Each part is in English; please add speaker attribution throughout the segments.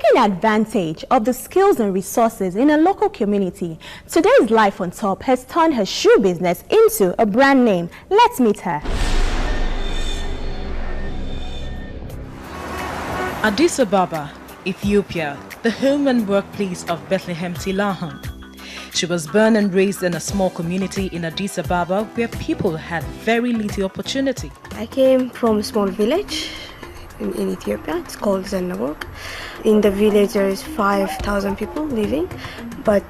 Speaker 1: Taking advantage of the skills and resources in a local community, today's Life on Top has turned her shoe business into a brand name. Let's meet her.
Speaker 2: Addis Ababa, Ethiopia, the home and workplace of Bethlehem Tilahan. She was born and raised in a small community in Addis Ababa where people had very little opportunity.
Speaker 3: I came from a small village in Ethiopia. It's called Zennaburg. In the village there is 5,000 people living, but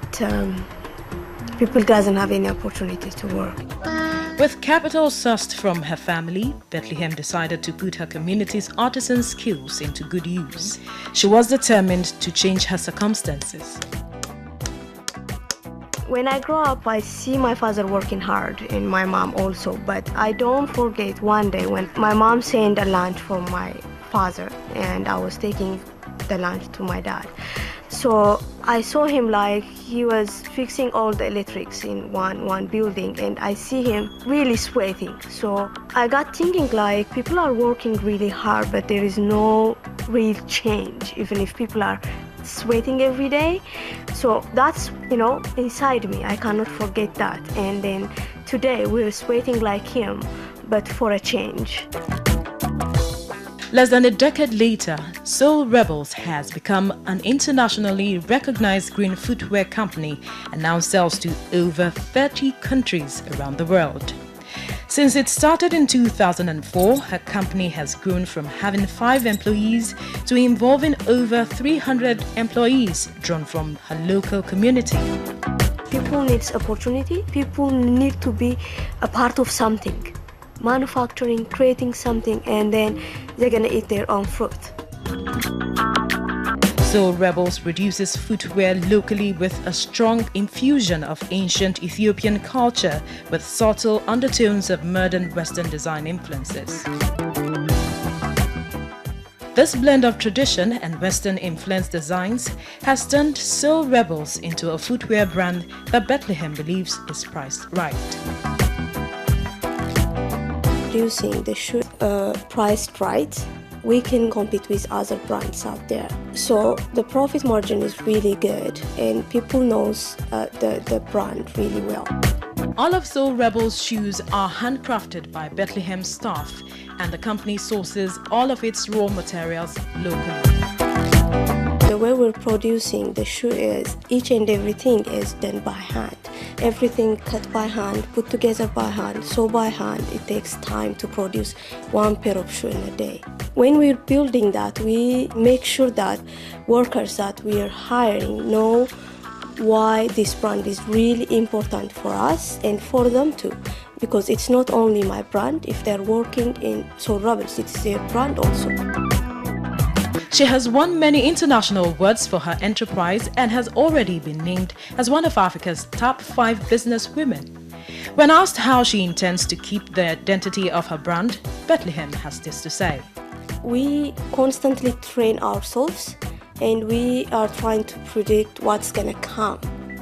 Speaker 3: people doesn't have any opportunity to work.
Speaker 2: With capital sourced from her family, Bethlehem decided to put her community's artisan skills into good use. She was determined to change her circumstances.
Speaker 3: When I grow up, I see my father working hard and my mom also, but I don't forget one day when my mom sent a lunch for my father and I was taking the lunch to my dad. So I saw him like he was fixing all the electrics in one building, and I see him really sweating. So I got thinking like people are working really hard, but there is no real change, even if people are sweating every day. So that's, inside me. I cannot forget that. And then today we're sweating like him, but for a change.
Speaker 2: Less than a decade later, Soul Rebels has become an internationally recognized green footwear company and now sells to over 30 countries around the world. Since it started in 2004, her company has grown from having 5 employees to involving over 300 employees drawn from her local community.
Speaker 3: People need opportunity. People need to be a part of something. Manufacturing, creating something, and then they're gonna eat their own fruit.
Speaker 2: Soul Rebels produces footwear locally with a strong infusion of ancient Ethiopian culture with subtle undertones of modern Western design influences. This blend of tradition and Western influenced designs has turned Soul Rebels into a footwear brand that Bethlehem believes is priced right.
Speaker 3: Producing the shoe priced right, we can compete with other brands out there. So the profit margin is really good and people knows the brand really well.
Speaker 2: All of Soul Rebels shoes are handcrafted by Bethlehem staff, and the company sources all of its raw materials locally.
Speaker 3: The way we're producing the shoe is each and everything is done by hand. Everything cut by hand, put together by hand, sew by hand. It takes time to produce one pair of shoe in a day. When we're building that, we make sure that workers that we are hiring know why this brand is really important for us and for them too. Because it's not only my brand, if they're working in Soul Rebels, it's their brand also.
Speaker 2: She has won many international awards for her enterprise and has already been named as one of Africa's top 5 businesswomen. When asked how she intends to keep the identity of her brand, Bethlehem has this to say.
Speaker 3: We constantly train ourselves and we are trying to predict what's going to come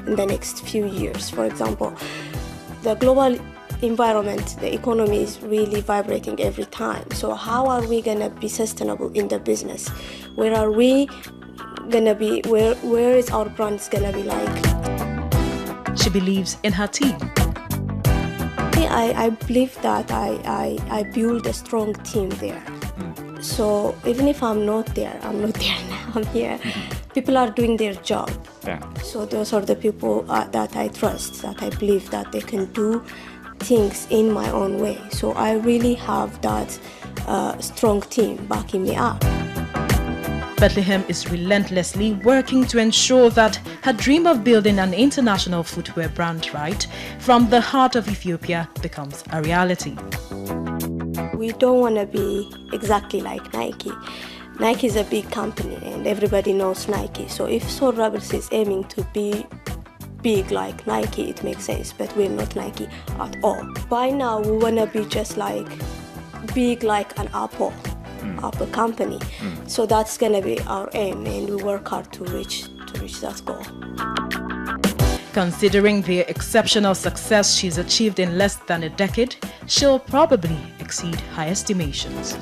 Speaker 3: in the next few years. For example, the global environment, the economy is really vibrating every time. So how are we going to be sustainable in the business? Where are we going to be? Where is our brand going to be like?
Speaker 2: She believes in her team.
Speaker 3: I believe that I build a strong team there. So even if I'm not there now, I'm here. People are doing their job.
Speaker 4: Yeah.
Speaker 3: So those are the people that I trust, that I believe that they can do things in my own way. So I really have that strong team backing me up.
Speaker 2: Bethlehem is relentlessly working to ensure that her dream of building an international footwear brand right from the heart of Ethiopia becomes a reality.
Speaker 3: We don't want to be exactly like Nike. Nike is a big company and everybody knows Nike. So if Soul Rebels is aiming to be big like Nike, it makes sense, but we're not Nike at all. By now, we want to be just like big like an Apple company. So that's going to be our aim, and we work hard to reach that goal.
Speaker 2: Considering the exceptional success she's achieved in less than a decade, she'll probably exceed her estimations.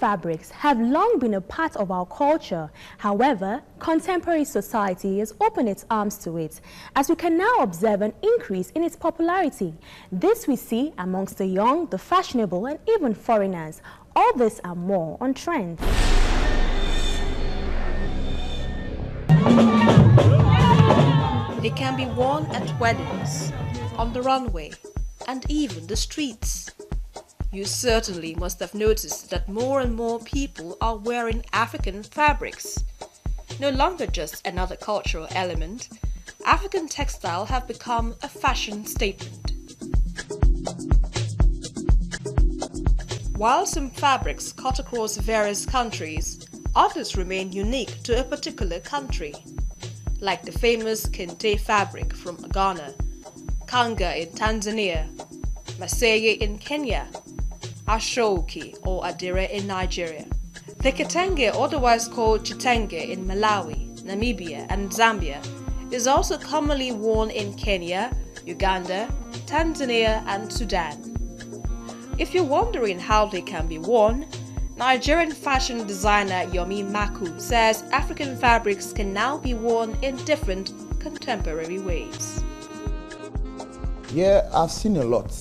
Speaker 1: fabrics have long been a part of our culture. However, contemporary society has opened its arms to it, as we can now observe an increase in its popularity. This we see amongst the young, the fashionable, and even foreigners. All this and more on Trend.
Speaker 4: They can be worn at weddings, on the runway, and even the streets. You certainly must have noticed that more and more people are wearing African fabrics. No longer just another cultural element, African textiles have become a fashion statement. While some fabrics cut across various countries, others remain unique to a particular country, like the famous Kente fabric from Ghana, Kanga in Tanzania, Maseye in Kenya, Ashoki or Adire in Nigeria. The Kitenge, otherwise called Chitenge in Malawi, Namibia and Zambia, is also commonly worn in Kenya, Uganda, Tanzania and Sudan. If you're wondering how they can be worn, Nigerian fashion designer Yomi Maku says African fabrics can now be worn in different contemporary ways.
Speaker 5: Yeah, I've seen a lot.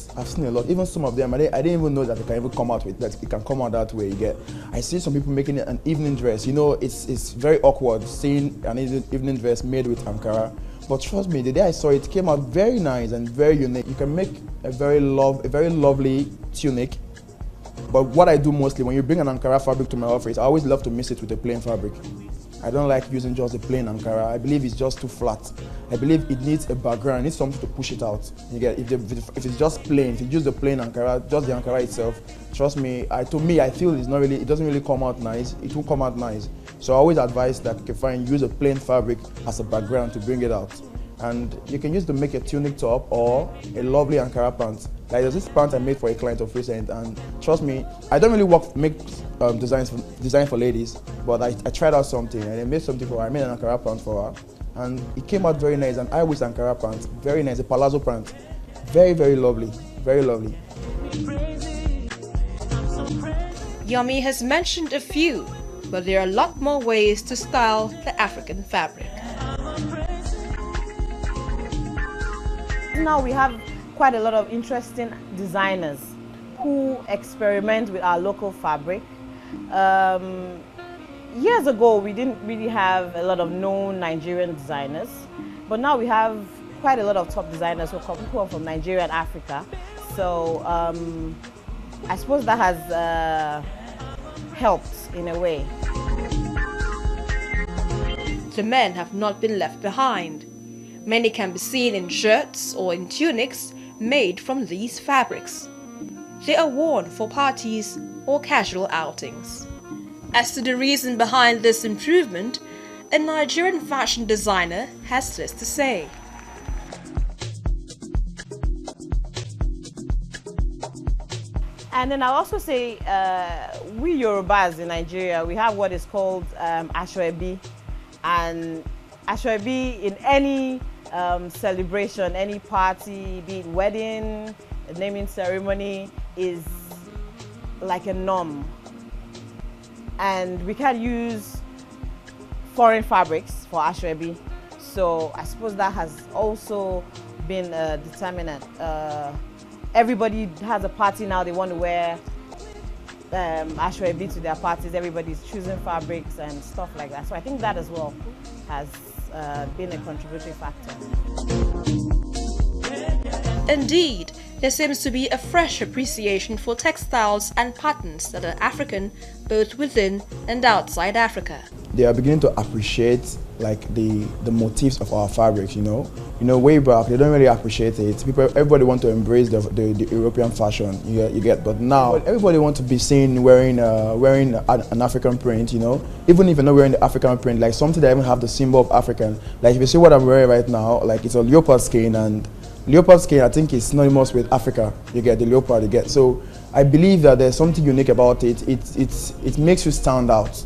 Speaker 5: Even some of them, I didn't even know that they can even come out with that. It can come out that way. You get. I see some people making it an evening dress. You know, it's very awkward seeing an evening dress made with Ankara. But trust me, the day I saw it, it came out very nice and very unique. You can make a very lovely tunic. But what I do mostly, when you bring an Ankara fabric to my office, I always love to mix it with a plain fabric. I don't like using just a plain Ankara. I believe it's just too flat. I believe it needs a background, it needs something to push it out. You get, if it's just plain, if you use the plain Ankara, just the Ankara itself, trust me, I feel it doesn't really come out nice. It won't come out nice. So I always advise that you can find, use a plain fabric as a background to bring it out. And you can use to make a tunic top or a lovely Ankara pant. Like there's this pant I made for a client of recent, and trust me, I don't really make design for ladies, but I tried out something and I made something for her. I made an Ankara pant for her, and it came out very nice. And I wish Ankara pant, very nice, a palazzo pant, very lovely, very lovely.
Speaker 4: Yomi has mentioned a few, but there are a lot more ways to style the African fabric.
Speaker 6: Now we have quite a lot of interesting designers who experiment with our local fabric. Years ago, we didn't really have a lot of known Nigerian designers, but now we have quite a lot of top designers who are from Nigeria and Africa. So I suppose that has helped in a way.
Speaker 4: The men have not been left behind. Many can be seen in shirts or in tunics made from these fabrics. They are worn for parties or casual outings. As to the reason behind this improvement, a Nigerian fashion designer has this to say.
Speaker 6: And then I'll also say, we Yorubas in Nigeria, we have what is called Asoebi. And Asoebi in any celebration, any party, be it wedding, a naming ceremony, is like a norm. And we can't use foreign fabrics for Asoebi. So I suppose that has also been a determinant. Everybody has a party now, they want to wear Asoebi to their parties. Everybody's choosing fabrics and stuff like that. So I think that as well has been a contributory factor.
Speaker 4: Indeed, there seems to be a fresh appreciation for textiles and patterns that are African both within and outside Africa.
Speaker 5: They are beginning to appreciate like the motifs of our fabrics, you know. Way back they don't really appreciate it. Everybody want to embrace the European fashion, you get. But now everybody wants to be seen wearing an African print, you know. Even if you're not wearing the African print, like something that even have the symbol of African. Like if you see what I'm wearing right now, like it's a leopard skin, and leopard skin I think is synonymous with Africa. You get the leopard, you get. So I believe that there's something unique about it. It makes you stand out,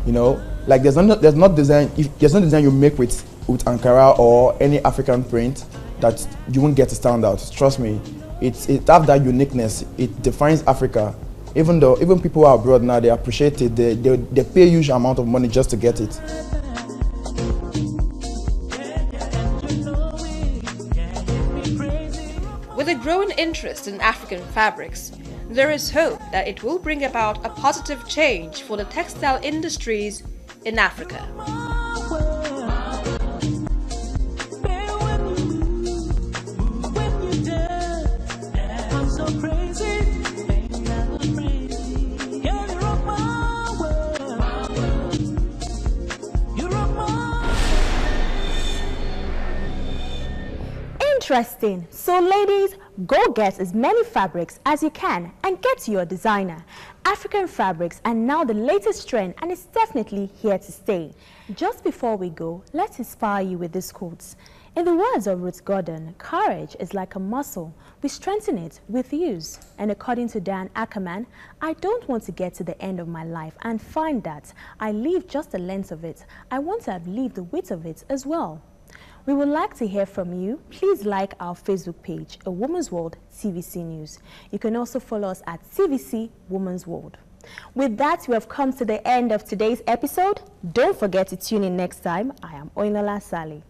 Speaker 5: you know. Like there's no design you make with Ankara or any African print that you won't get to stand out. Trust me, it have that uniqueness. It defines Africa. Even people who are abroad now, they appreciate it. They pay a huge amount of money just to get it.
Speaker 4: With a growing interest in African fabrics, there is hope that it will bring about a positive change for the textile industries in Africa.
Speaker 1: Interesting. So ladies, go get as many fabrics as you can and get to your designer. African fabrics are now the latest trend and it's definitely here to stay. Just before we go, let's inspire you with these quotes. In the words of Ruth Gordon, courage is like a muscle. We strengthen it with use. And according to Dan Ackerman, I don't want to get to the end of my life and find that I leave just the length of it. I want to have lived the width of it as well. We would like to hear from you. Please like our Facebook page, A Woman's World TVC News. You can also follow us at TVC Woman's World. With that, we have come to the end of today's episode. Don't forget to tune in next time. I am Oinola Sali.